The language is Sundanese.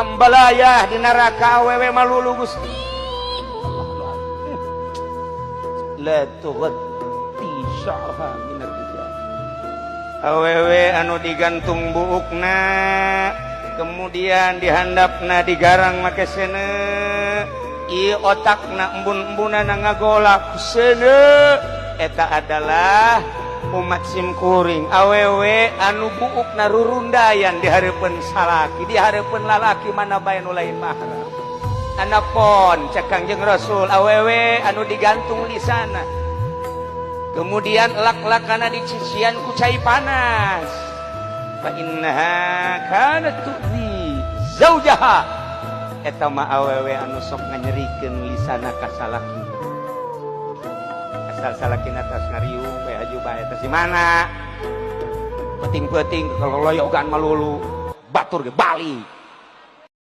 ambalayah di neraka awewe malulu Gusti. La tughatti sya'raha minar rijal. Awewe anu digantung buukna kemudian dihandapna digarang make seuneu ieu otakna embun-embunana ngagolak seuneu eta adalah umat simkuring awewe anu buukna rurundayan di hareupeun salaki di hareupeun lalaki mana bae nu lain mahram anapun cek Kangjeng Rasul awewe anu digantung lisana kemudian lak-lakana dicician ku cai panas fa innaha kanat tu'zi zaujaha eta mah awewe anu sok nganyerikeun lisana ka salaki asal salakina tos ngariung bae aju bae teh si mana penting-penting kalau loyogan malulu batur ge bali